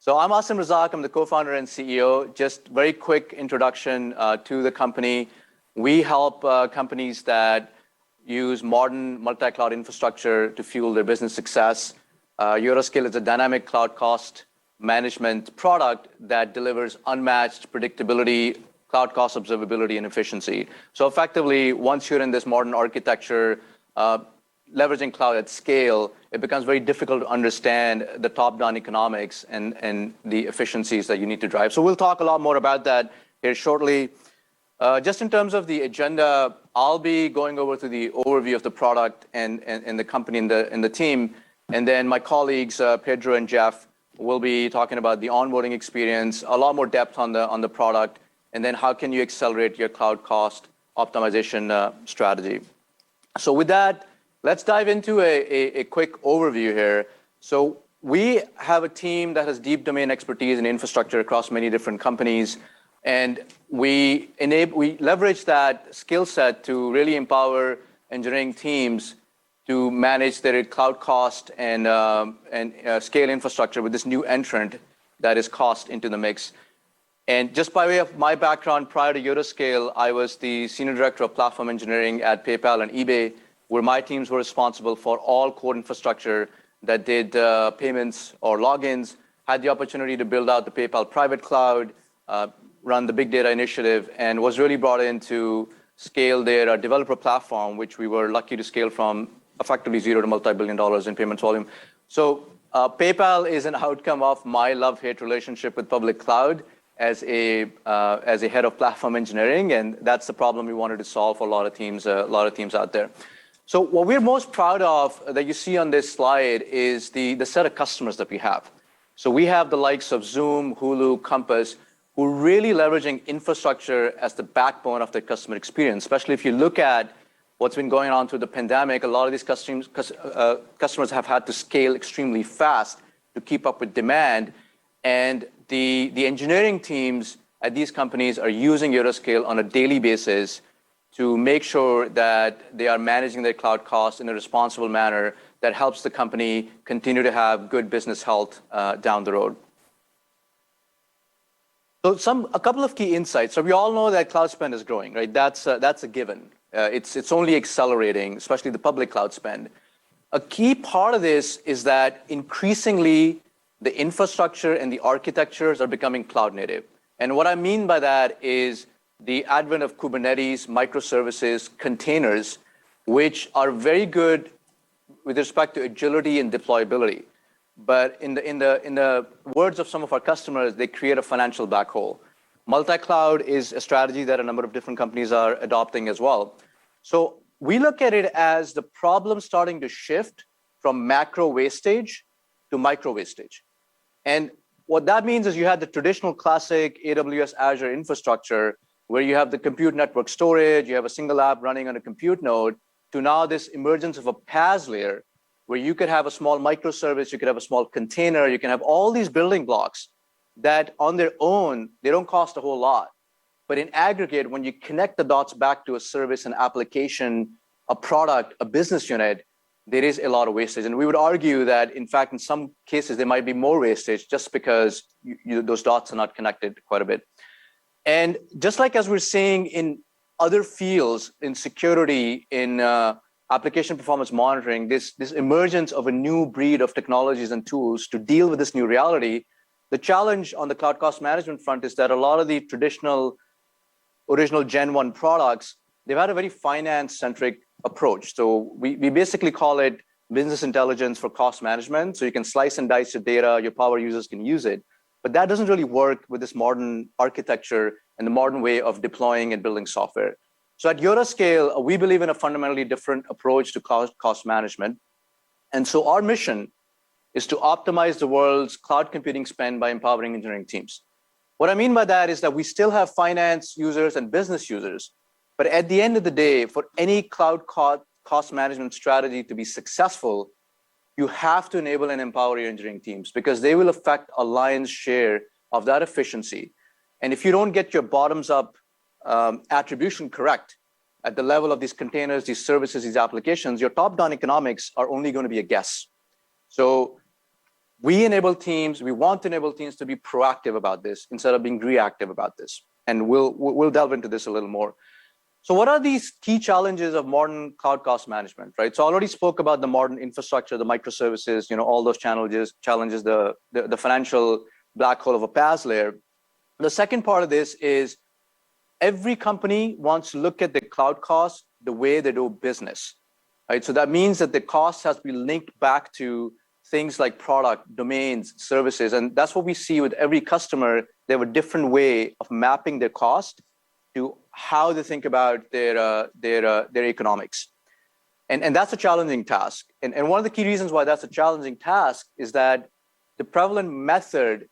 So I'm Asim Razzaq. I'm the co-founder and CEO. Just very quick introduction to the company. We help companies that use modern multi-cloud infrastructure to fuel their business success. Yotascale is a dynamic cloud cost management product that delivers unmatched predictability, cloud cost observability, and efficiency. So effectively, once you're in this modern architecture, leveraging cloud at scale, it becomes very difficult to understand the top-down economics and the efficiencies that you need to drive. So we'll talk a lot more about that here shortly. Just in terms of the agenda, I'll be going over to the overview of the product and the company and the team. And then my colleagues, Pedro and Jeff, will be talking about the onboarding experience, a lot more depth on the product, and then how can you accelerate your cloud cost optimization strategy. So with that, let's dive into a quick overview here. So we have a team that has deep domain expertise in infrastructure across many different companies. And we leverage that skill set to really empower engineering teams to manage their cloud cost and scale infrastructure with this new entrant that is cost into the mix. And just by way of my background, prior to Yotascale, I was the Senior Director of Platform Engineering at PayPal and eBay, where my teams were responsible for all core infrastructure that did payments or logins, had the opportunity to build out the PayPal private cloud, run the big data initiative, and was really brought in to scale their developer platform, which we were lucky to scale from effectively $0 to multi-billion dollars in payments volume. So PayPal is an outcome of my love-hate relationship with public cloud as a head of platform engineering, and that's the problem we wanted to solve for a lot of teams out there. So what we're most proud of that you see on this slide is the set of customers that we have. So we have the likes of Zoom, Hulu, Compass, who are really leveraging infrastructure as the backbone of their customer experience. Especially if you look at what's been going on through the pandemic, a lot of these customers have had to scale extremely fast to keep up with demand. And the engineering teams at these companies are using Yotascale on a daily basis to make sure that they are managing their cloud costs in a responsible manner that helps the company continue to have good business health down the road. So a couple of key insights. So we all know that cloud spend is growing, right? That's a given. It's only accelerating, especially the public cloud spend. A key part of this is that increasingly the infrastructure and the architectures are becoming cloud native. And what I mean by that is the advent of Kubernetes, microservices, containers, which are very good with respect to agility and deployability. But in the words of some of our customers, they create a financial black hole. Multi-cloud is a strategy that a number of different companies are adopting as well. So we look at it as the problem starting to shift from macro wastage to micro wastage. And what that means is you had the traditional classic AWS Azure infrastructure where you have the compute network storage, you have a single app running on a compute node, to now this emergence of a PaaS layer where you could have a small microservice, you could have a small container, you can have all these building blocks that on their own, they don't cost a whole lot. But in aggregate, when you connect the dots back to a service, an application, a product, a business unit, there is a lot of wastage. And we would argue that, in fact, in some cases, there might be more wastage just because those dots are not connected quite a bit. And just like as we're seeing in other fields, in security, in application performance monitoring, this emergence of a new breed of technologies and tools to deal with this new reality, the challenge on the cloud cost management front is that a lot of the traditional original Gen 1 products, they've had a very finance-centric approach. So we basically call it business intelligence for cost management. So you can slice and dice your data, your power users can use it. But that doesn't really work with this modern architecture and the modern way of deploying and building software. So at Yotascale, we believe in a fundamentally different approach to cost management. And so our mission is to optimize the world's cloud computing spend by empowering engineering teams. What I mean by that is that we still have finance users and business users, but at the end of the day, for any cloud cost management strategy to be successful, you have to enable and empower your engineering teams because they will affect a lion's share of that efficiency. And if you don't get your bottoms-up attribution correct at the level of these containers, these services, these applications, your top-down economics are only going to be a guess. So we want to enable teams to be proactive about this instead of being reactive about this. And we'll delve into this a little more. So what are these key challenges of modern cloud cost management, right? So I already spoke about the modern infrastructure, the microservices, all those challenges, the financial black hole of a PaaS layer. The second part of this is every company wants to look at the cloud costs the way they do business, right? So that means that the cost has to be linked back to things like product, domains, services. And that's what we see with every customer. They have a different way of mapping their cost to how they think about their economics. And that's a challenging task. And one of the key reasons why that's a challenging task is that the prevalent method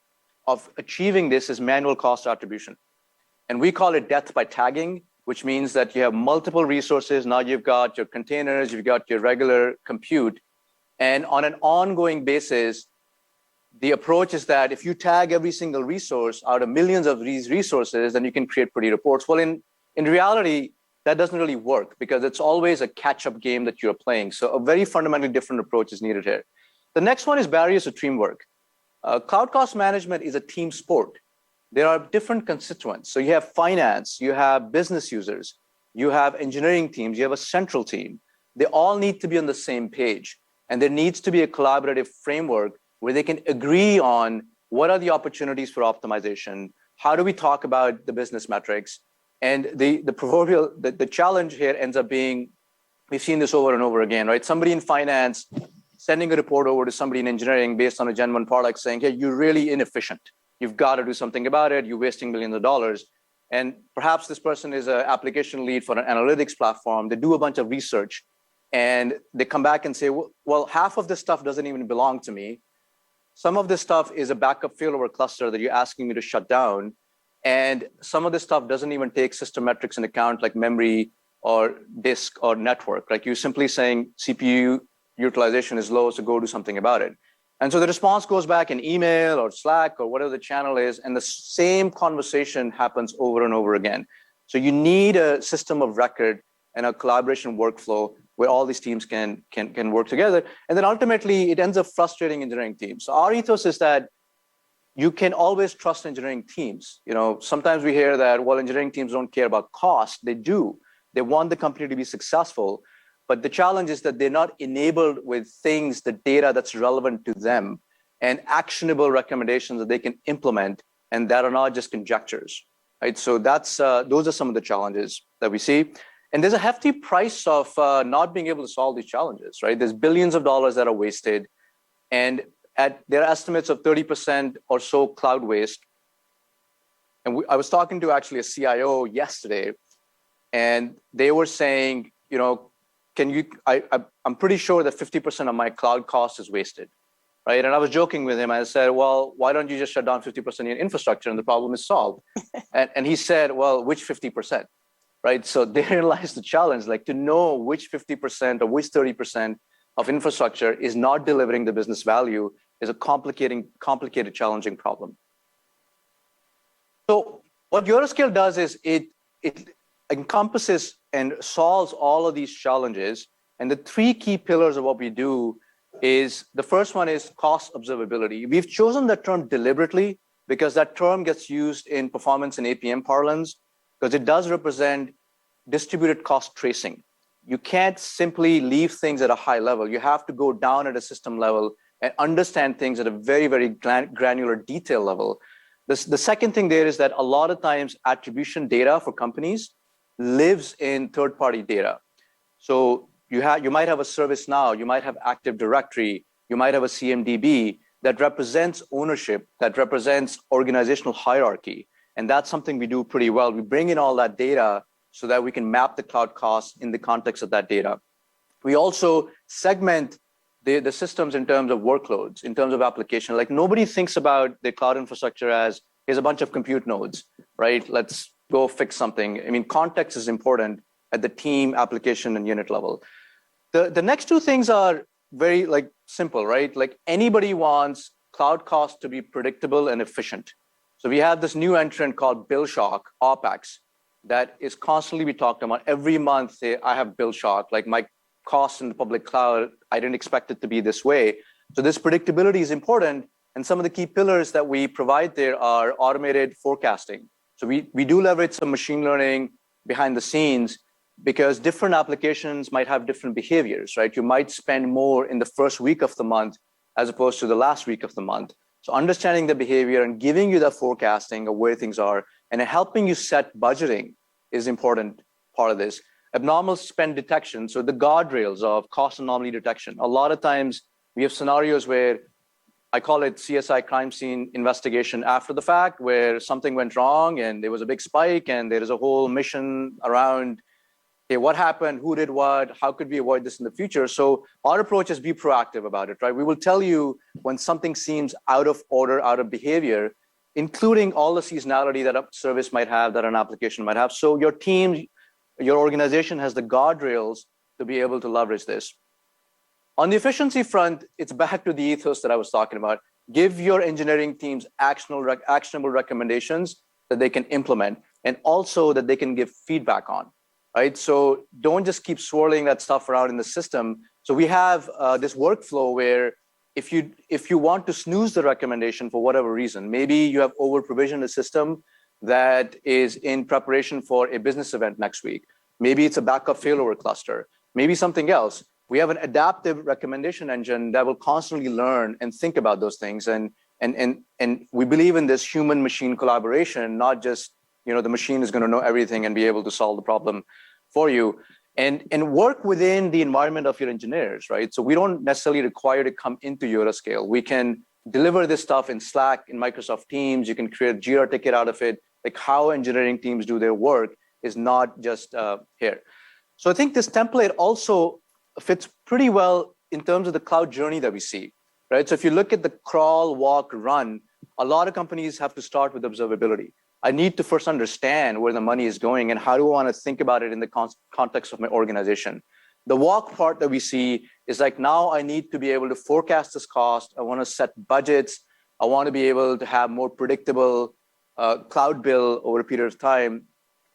of achieving this is manual cost attribution. And we call it death by tagging, which means that you have multiple resources. Now you've got your containers, you've got your regular compute. And on an ongoing basis, the approach is that if you tag every single resource out of millions of these resources, then you can create pretty reports. Well, in reality, that doesn't really work because it's always a catch-up game that you're playing. So a very fundamentally different approach is needed here. The next one is barriers to teamwork. Cloud cost management is a team sport. There are different constituents. So you have finance, you have business users, you have engineering teams, you have a central team. They all need to be on the same page. And there needs to be a collaborative framework where they can agree on what are the opportunities for optimization, how do we talk about the business metrics, and the challenge here ends up being, we've seen this over and over again, right? Somebody in finance sending a report over to somebody in engineering based on a Gen 1 product saying, hey, you're really inefficient. You've got to do something about it. You're wasting millions of dollars. And perhaps this person is an application lead for an analytics platform. They do a bunch of research and they come back and say, well, half of this stuff doesn't even belong to me. Some of this stuff is a backup failover cluster that you're asking me to shut down. And some of this stuff doesn't even take system metrics into account like memory or disk or network. Like you're simply saying CPU utilization is low, so go do something about it. And so the response goes back in email or Slack or whatever the channel is, and the same conversation happens over and over again. So you need a system of record and a collaboration workflow where all these teams can work together. And then ultimately, it ends up frustrating engineering teams. So our ethos is that you can always trust engineering teams. Sometimes we hear that, well, engineering teams don't care about cost. They do. They want the company to be successful. But the challenge is that they're not enabled with things, the data that's relevant to them, and actionable recommendations that they can implement, and that are not just conjectures, right? So those are some of the challenges that we see. And there's a hefty price of not being able to solve these challenges, right? There's billions of dollars that are wasted, and there are estimates of 30% or so cloud waste. And I was talking to actually a CIO yesterday, and they were saying, I'm pretty sure that 50% of my cloud cost is wasted, right? And I was joking with him. I said, well, why don't you just shut down 50% of your infrastructure and the problem is solved? and he said, well, which 50%, right? So therein lies the challenge, like to know which 50% or which 30% of infrastructure is not delivering the business value is a complicated, challenging problem. So what Yotascale does is it encompasses and solves all of these challenges. And the three key pillars of what we do is, the first one is cost observability. We've chosen that term deliberately because that term gets used in performance and APM parlance because it does represent distributed cost tracing. You can't simply leave things at a high level. You have to go down at a system level and understand things at a very, very granular detail level. The second thing there is that a lot of times attribution data for companies lives in third-party data. So you might have a ServiceNow, you might have Active Directory, you might have a CMDB that represents ownership, that represents organizational hierarchy. And that's something we do pretty well. We bring in all that data so that we can map the cloud costs in the context of that data. We also segment the systems in terms of workloads, in terms of application. Like nobody thinks about the cloud infrastructure as, here's a bunch of compute nodes, right? Let's go fix something. I mean, context is important at the team, application, and unit level. The next two things are very simple, right? Like anybody wants cloud costs to be predictable and efficient. So we have this new entrant called bill shock, OpEx, that is constantly be talked about. Every month, I have bill shock, like my costs in the public cloud, I didn't expect it to be this way. So this predictability is important. And some of the key pillars that we provide there are automated forecasting. So we do leverage some machine learning behind the scenes because different applications might have different behaviors, right? You might spend more in the first week of the month as opposed to the last week of the month. So understanding the behavior and giving you the forecasting of where things are and helping you set budgeting is important part of this. Abnormal spend detection, so the guardrails of cost anomaly detection. A lot of times we have scenarios where I call it CSI crime scene investigation after the fact, where something went wrong and there was a big spike and there is a whole mission around, hey, what happened, who did what, how could we avoid this in the future? So our approach is be proactive about it, right? We will tell you when something seems out of order, out of behavior, including all the seasonality that a service might have, that an application might have. So your team, your organization has the guardrails to be able to leverage this. On the efficiency front, it's back to the ethos that I was talking about. Give your engineering teams actionable recommendations that they can implement and also that they can give feedback on, right? So don't just keep swirling that stuff around in the system. So we have this workflow where if you want to snooze the recommendation for whatever reason, maybe you have over-provisioned a system that is in preparation for a business event next week. Maybe it's a backup failover cluster, maybe something else. We have an adaptive recommendation engine that will constantly learn and think about those things. And we believe in this human machine collaboration, not just, the machine is going to know everything and be able to solve the problem for you. And work within the environment of your engineers, right? So we don't necessarily require to come into Yotascale. We can deliver this stuff in Slack, in Microsoft Teams. You can create a Jira ticket out of it. Like how engineering teams do their work is not just here. So I think this template also fits pretty well in terms of the cloud journey that we see, right? So if you look at the crawl, walk, run, a lot of companies have to start with observability. I need to first understand where the money is going and how do I want to think about it in the context of my organization. The walk part that we see is like, now I need to be able to forecast this cost. I want to set budgets. I want to be able to have more predictable cloud bill over a period of time,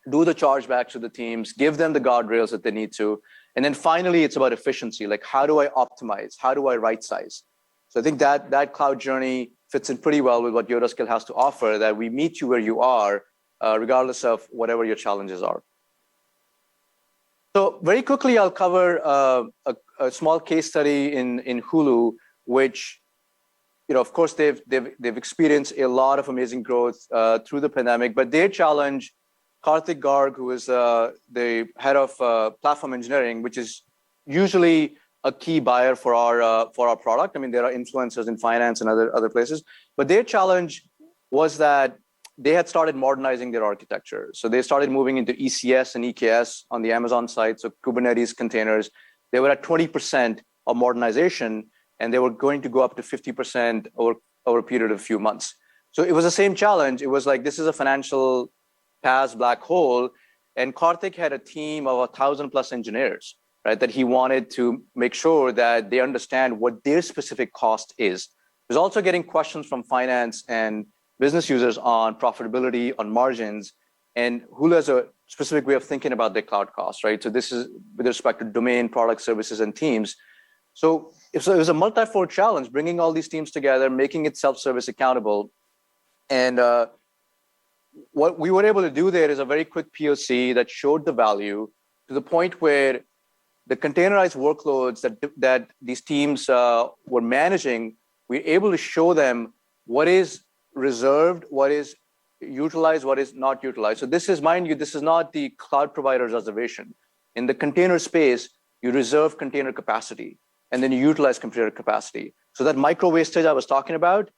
do the chargebacks to the teams, give them the guardrails that they need to. And then finally, it's about efficiency. Like, how do I optimize? How do I right size? So I think that cloud journey fits in pretty well with what Yotascale has to offer, that we meet you where you are, regardless of whatever your challenges are. So very quickly, I'll cover a small case study in Hulu, which, of course, they've experienced a lot of amazing growth through the pandemic, but their challenge, Karthik Garg, who is the head of platform engineering, which is usually a key buyer for our product. I mean, there are influencers in finance and other places, but their challenge was that they had started modernizing their architecture. So they started moving into ECS and EKS on the Amazon side, so Kubernetes containers. They were at 20% of modernization, and they were going to go up to 50% over a period of a few months. So it was the same challenge. It was like, this is a financial PaaS black hole, and Karthik had a team of 1,000+ engineers, right, that he wanted to make sure that they understand what their specific cost is. He was also getting questions from finance and business users on profitability, on margins, and Hulu has a specific way of thinking about their cloud costs, right? So this is with respect to domain, product, services, and teams. So it was a multi-fold challenge, bringing all these teams together, making it self-service accountable. And what we were able to do there is a very quick POC that showed the value to the point where the containerized workloads that these teams were managing, we're able to show them what is reserved, what is utilized, what is not utilized. So this is, mind you, this is not the cloud provider's reservation. In the container space, you reserve container capacity, and then you utilize container capacity. So that micro wastage I was talking about,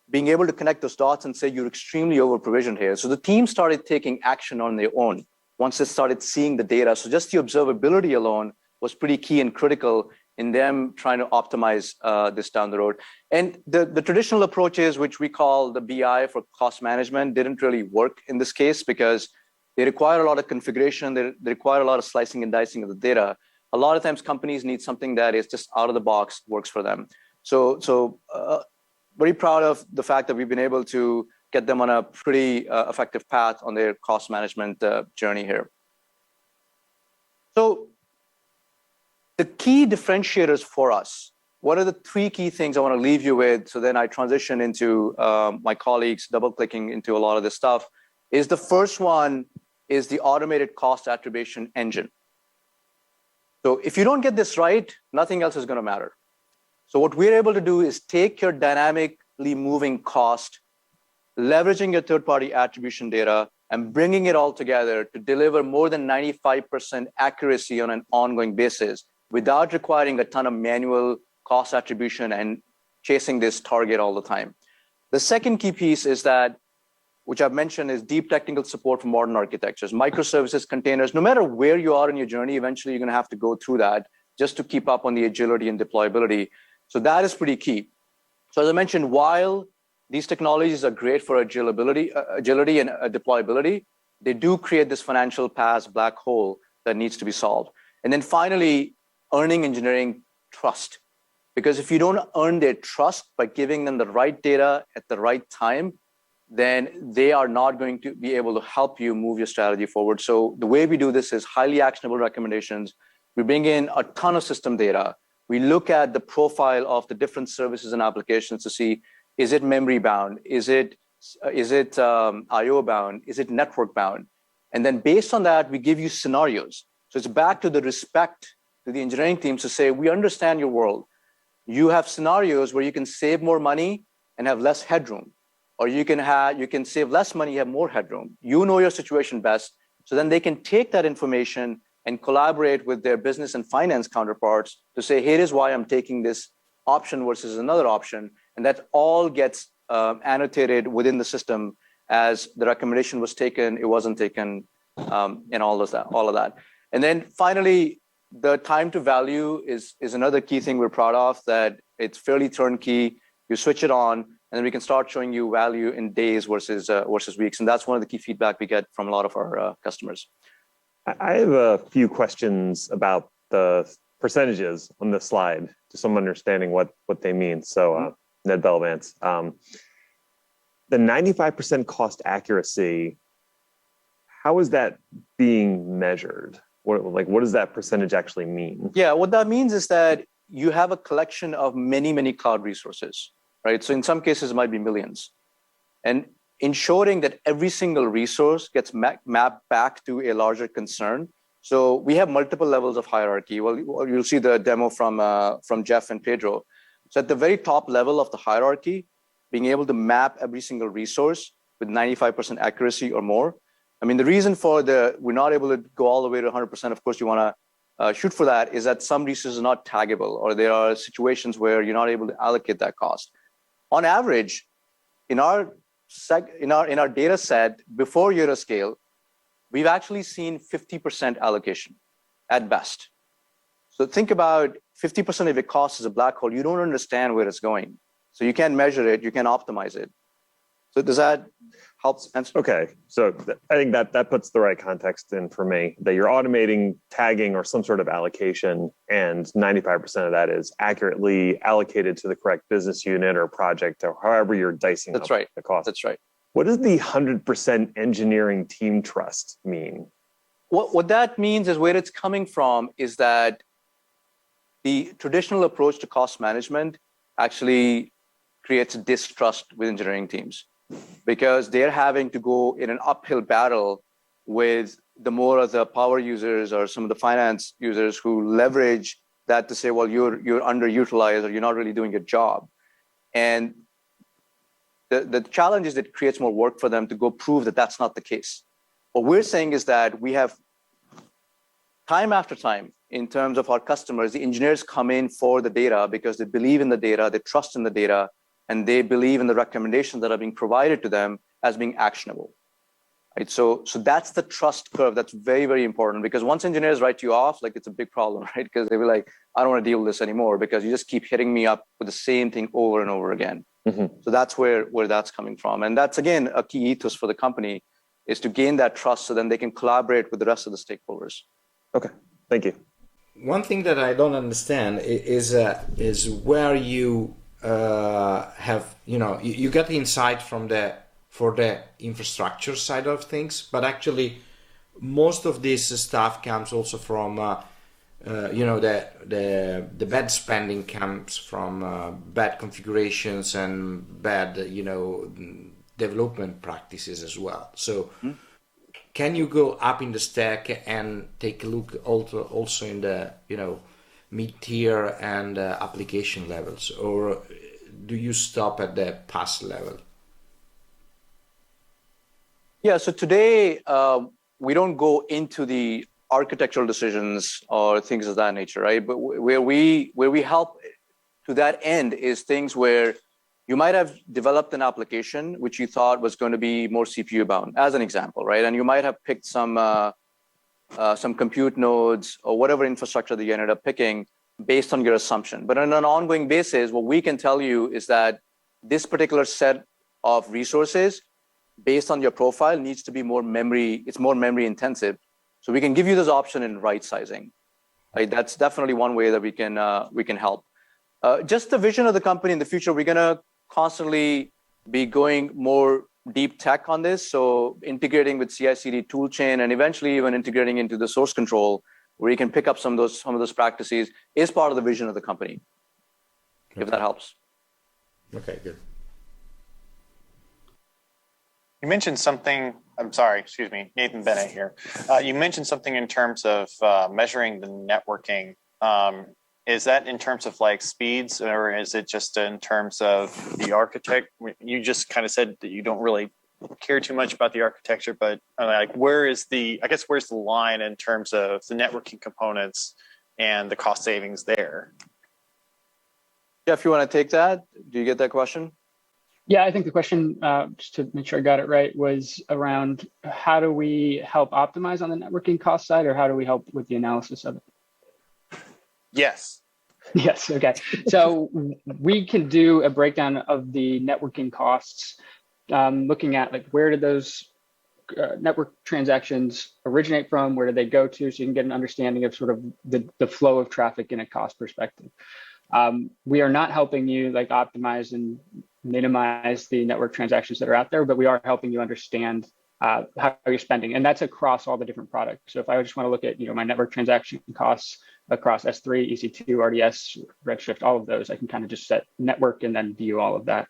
being able to connect those dots and say you're extremely over-provisioned here. So the team started taking action on their own once they started seeing the data. So just the observability alone was pretty key and critical in them trying to optimize this down the road. And the traditional approaches, which we call the BI for cost management, didn't really work in this case because they require a lot of configuration. They require a lot of slicing and dicing of the data. A lot of times companies need something that is just out of the box, works for them. So very proud of the fact that we've been able to get them on a pretty effective path on their cost management journey here. So the key differentiators for us what are the three key things I want to leave you with? So then I transition into my colleagues, double clicking into a lot of this stuff. Is the first one is the automated cost attribution engine. So if you don't get this right, nothing else is going to matter. So what we're able to do is take your dynamically moving cost, leveraging your third-party attribution data, and bringing it all together to deliver more than 95% accuracy on an ongoing basis without requiring a ton of manual cost attribution and chasing this target all the time. The second key piece is that, which I've mentioned, is deep technical support for modern architectures, microservices, containers. No matter where you are in your journey, eventually you're going to have to go through that just to keep up on the agility and deployability. So that is pretty key. So as I mentioned, while these technologies are great for agility and deployability, they do create this financial PaaS black hole that needs to be solved. And then finally, earning engineering trust. Because if you don't earn their trust by giving them the right data at the right time, then they are not going to be able to help you move your strategy forward. So the way we do this is highly actionable recommendations. We bring in a ton of system data. We look at the profile of the different services and applications to see, is it memory bound? Is it IO bound? Is it network bound? And then based on that, we give you scenarios. So it's back to the respect to the engineering teams to say, we understand your world. You have scenarios where you can save more money and have less headroom, or you can save less money, have more headroom. You know your situation best. So then they can take that information and collaborate with their business and finance counterparts to say, here is why I'm taking this option versus another option. And that all gets annotated within the system as the recommendation was taken, it wasn't taken, and all of that. And then finally, the time to value is another key thing we're proud of, that it's fairly turnkey. You switch it on, and then we can start showing you value in days versus weeks. And that's one of the key feedback we get from a lot of our customers. I have a few questions about the percentages on this slide, just some understanding what they mean. So Ned Bellavance, the 95% cost accuracy, how is that being measured? What does that percentage actually mean? Yeah, what that means is that you have a collection of many, many cloud resources, right? So in some cases, it might be millions. And ensuring that every single resource gets mapped back to a larger concern. So we have multiple levels of hierarchy. Well, you'll see the demo from Jeff and Pedro. So at the very top level of the hierarchy, being able to map every single resource with 95% accuracy or more. I mean, the reason for we're not able to go all the way to 100%, of course, you want to shoot for that, is that some resources are not taggable, or there are situations where you're not able to allocate that cost. On average, in our data set before Yotascale, we've actually seen 50% allocation at best. So think about 50% of your cost is a black hole. You don't understand where it's going. So you can't measure it, you can't optimize it. So does that help answer? Okay, so I think that puts the right context in for me, that you're automating tagging or some sort of allocation, and 95% of that is accurately allocated to the correct business unit or project, or however you're dicing the cost. That's right. What does the 100% engineering team trust mean? What that means is, where it's coming from is that the traditional approach to cost management actually creates distrust with engineering teams, because they're having to go in an uphill battle with the more of the power users or some of the finance users who leverage that to say, well, you're underutilized, or you're not really doing your job. And the challenge is that it creates more work for them to go prove that that's not the case. What we're saying is that we have time after time, in terms of our customers, the engineers come in for the data because they believe in the data, they trust in the data, and they believe in the recommendations that are being provided to them as being actionable. Right? So that's the trust curve. That's very, very important, because once engineers write you off, like, it's a big problem, right? Because they be like, I don't want to deal with this anymore because you just keep hitting me up with the same thing over and over again. Mm-hmm. So that's where that's coming from. And that's, again, a key ethos for the company, is to gain that trust so then they can collaborate with the rest of the stakeholders. Okay, thank you. One thing that I don't understand is where you have, you get the insight for the infrastructure side of things, but actually most of this stuff comes also from the bad spending comes from bad configurations and bad development practices as well. So can you go up in the stack and take a look also in the mid-tier and application levels, or do you stop at the PaaS level? Yeah, so today we don't go into the architectural decisions or things of that nature, right? But where we help to that end is things where you might have developed an application which you thought was going to be more CPU bound, as an example, right? And you might have picked some compute nodes or whatever infrastructure that you ended up picking based on your assumption. But on an ongoing basis, what we can tell you is that this particular set of resources based on your profile needs to be more memory, it's more memory intensive. So we can give you this option in right sizing. Right? That's definitely one way that we can help. Just the vision of the company in the future, we're going to constantly be going more deep tech on this. So integrating with CI/CD toolchain and eventually even integrating into the source control, where you can pick up some of those practices, is part of the vision of the company. Okay. If that helps. Okay, good. You mentioned something, I'm sorry, excuse me, Nathan Bennett here. You mentioned something in terms of measuring the networking. Is that in terms of like speeds, or is it just in terms of the architect? You just kind of said that you don't really care too much about the architecture, but like where's the line in terms of the networking components and the cost savings there? Jeff, you want to take that? Do you get that question? Yeah, I think the question, just to make sure I got it right, was around how do we help optimize on the networking cost side, or how do we help with the analysis of it? Yes. Yes, okay. So we can do a breakdown of the networking costs, looking at like where did those network transactions originate from, where did they go to, so you can get an understanding of sort of the flow of traffic in a cost perspective. We are not helping you like optimize and minimize the network transactions that are out there, but we are helping you understand how you're spending, and that's across all the different products. So if I just want to look at my network transaction costs across S3, EC2, RDS, Redshift, all of those, I can kind of just set network and then view all of that.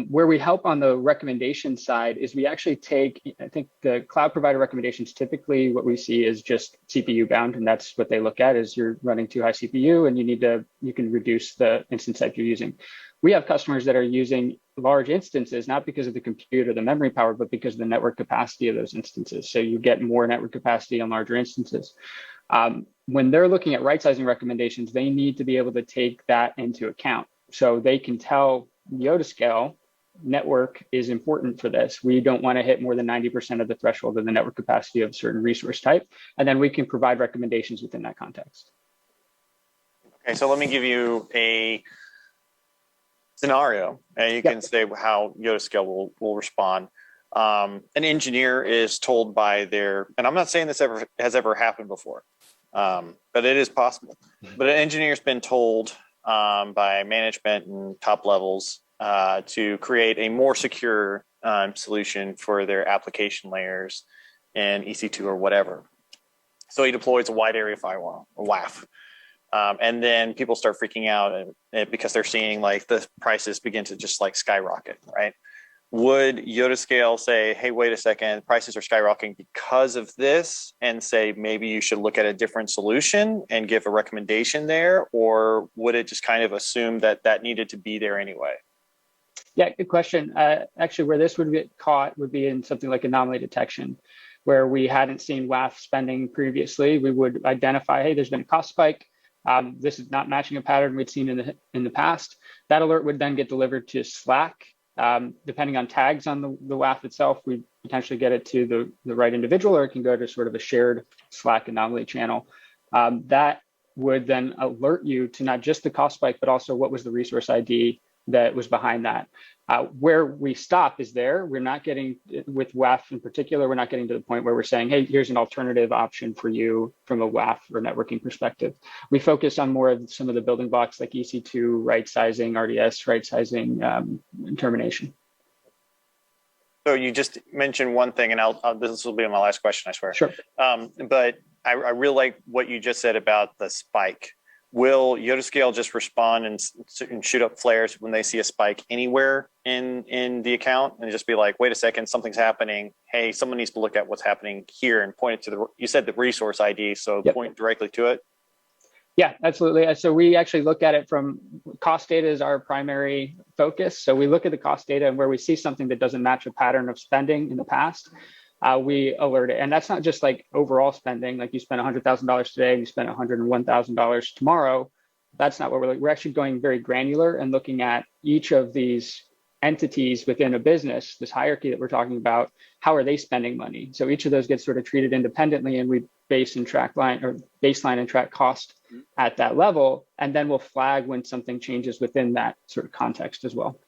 Where we help on the recommendation side is we actually take, I think the cloud provider recommendations, typically what we see is just CPU bound, and that's what they look at is you're running too high CPU and you can reduce the instance type you're using. We have customers that are using large instances, not because of the compute or the memory power, but because of the network capacity of those instances. So you get more network capacity on larger instances. When they're looking at right-sizing recommendations, they need to be able to take that into account. So they can tell Yotascale network is important for this. We don't want to hit more than 90% of the threshold of the network capacity of a certain resource type. And then we can provide recommendations within that context. Okay, so let me give you a scenario, and you can say how Yotascale will respond. An engineer is told by and I'm not saying this has ever happened before, but it is possible. But an engineer's been told by management and top levels to create a more secure solution for their application layers in EC2 or whatever. So he deploys a wide area firewall, a WAF. And then people start freaking out because they're seeing like the prices begin to just like skyrocket, right? Would Yotascale say, hey, wait a second, prices are skyrocketing because of this, and say maybe you should look at a different solution and give a recommendation there? Or would it just kind of assume that that needed to be there anyway? Yeah, good question. Actually, where this would get caught would be in something like anomaly detection, where we hadn't seen WAF spending previously. We would identify, hey, there's been a cost spike. This is not matching a pattern we'd seen in the past. That alert would then get delivered to Slack. Depending on tags on the WAF itself, we potentially get it to the right individual, or it can go to sort of a shared Slack anomaly channel. That would then alert you to not just the cost spike, but also what was the resource ID that was behind that. Where we stop is there. We're not getting, with WAF in particular, we're not getting to the point where we're saying, hey, here's an alternative option for you from a WAF or networking perspective. We focus on more of some of the building blocks like EC2, right sizing, RDS, right sizing, and termination. So you just mentioned one thing, and this will be my last question, I swear. Sure. But I really like what you just said about the spike. Will Yotascale just respond and shoot up flares when they see a spike anywhere in the account and just be like, wait a second, something's happening. Hey, someone needs to look at what's happening here and point it to you said the resource ID, so Yep. point directly to it. Yeah, absolutely. So we actually look at it from cost data is our primary focus. So we look at the cost data, and where we see something that doesn't match a pattern of spending in the past, we alert it. And that's not just like overall spending, like you spent $100,000 today and you spent $101,000 tomorrow. That's not what we're actually going very granular and looking at each of these entities within a business, this hierarchy that we're talking about. How are they spending money? So each of those gets sort of treated independently, and we baseline and track cost at that level, and then we'll flag when something changes within that sort of context as well.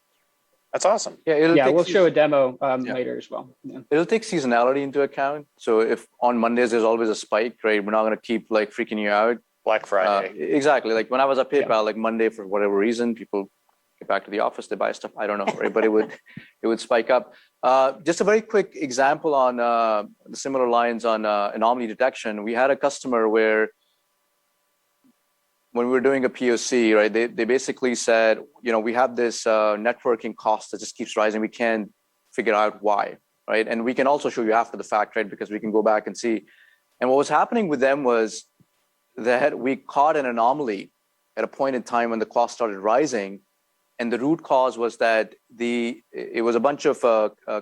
That's awesome. Yeah, we'll show a demo later as well. Yeah. It'll take seasonality into account. So if on Mondays there's always a spike, right? We're not going to keep like freaking you out. Black Friday. Exactly. Like when I was at PayPal, like Monday, for whatever reason, people get back to the office, they buy stuff. I don't know, right? But it would spike up. Just a very quick example on the similar lines on anomaly detection. We had a customer where when we were doing a POC, right, they basically said, we have this networking cost that just keeps rising. We can't figure out why, right? And we can also show you after the fact, right? Because we can go back and see. And what was happening with them was that we caught an anomaly at a point in time when the cost started rising. And the root cause was that it was a bunch of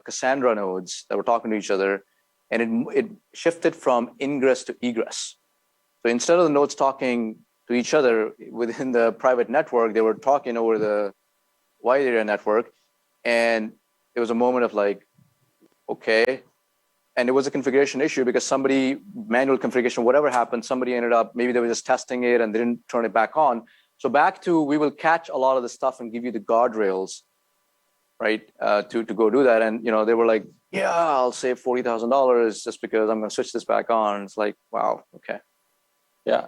Cassandra nodes that were talking to each other, and it shifted from ingress to egress. So instead of the nodes talking to each other within the private network, they were talking over the wide area network. And it was a moment of like, okay. And it was a configuration issue because manual configuration, whatever happened, somebody ended up, maybe they were just testing it and they didn't turn it back on. So back to, we will catch a lot of the stuff and give you the guardrails, right, to go do that. And, they were like, yeah, I'll save $40,000 just because I'm going to switch this back on. It's like, wow, okay. Yeah.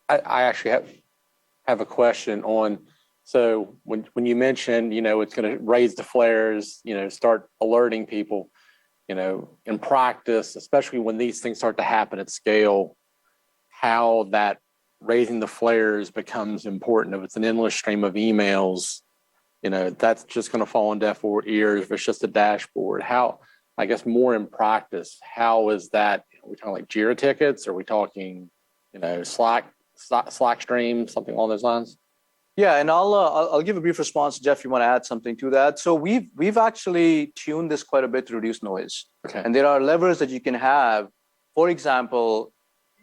I actually have a question on, so when you mentioned, it's going to raise the flares, start alerting people, in practice, especially when these things start to happen at scale, how that raising the flares becomes important. If it's an endless stream of emails, that's just going to fall on deaf ears. If it's just a dashboard, how, I guess more in practice, how is that? Are we talking like Jira tickets? Are we talking, Slack stream, something along those lines? Yeah, and I'll give a brief response. Jeff, you want to add something to that? So we've actually tuned this quite a bit to reduce noise. Okay. And there are levers that you can have. For example,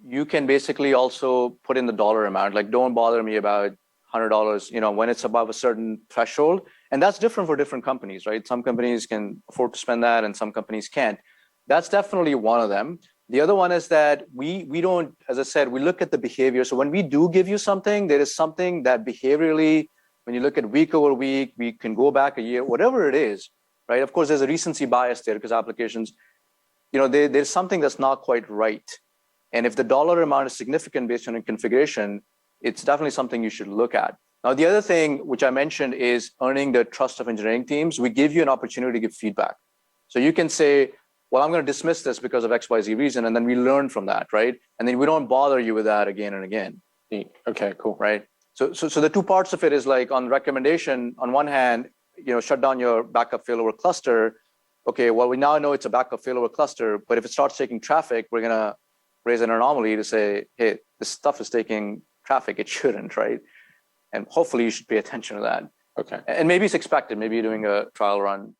you can basically also put in the dollar amount, like don't bother me about $100, when it's above a certain threshold. And that's different for different companies, right? Some companies can afford to spend that and some companies can't. That's definitely one of them. The other one is that we don't, as I said, we look at the behavior. So when we do give you something, there is something that behaviorally, when you look at week over week, we can go back a year, whatever it is, right? Of course, there's a recency bias there because applications, there's something that's not quite right. And if the dollar amount is significant based on a configuration, it's definitely something you should look at. Now, the other thing which I mentioned is earning the trust of engineering teams. We give you an opportunity to give feedback. So you can say, well, I'm going to dismiss this because of XYZ reason. And then we learn from that, right? And then we don't bother you with that again and again. Okay, cool. Right. So the two parts of it is like on recommendation, on one hand, shut down your backup failover cluster. Okay, well, we now know it's a backup failover cluster, but if it starts taking traffic, we're going to raise an anomaly to say, hey, this stuff is taking traffic. It shouldn't, right? And hopefully you should pay attention to that. Okay. And maybe it's expected. Maybe you're doing a trial run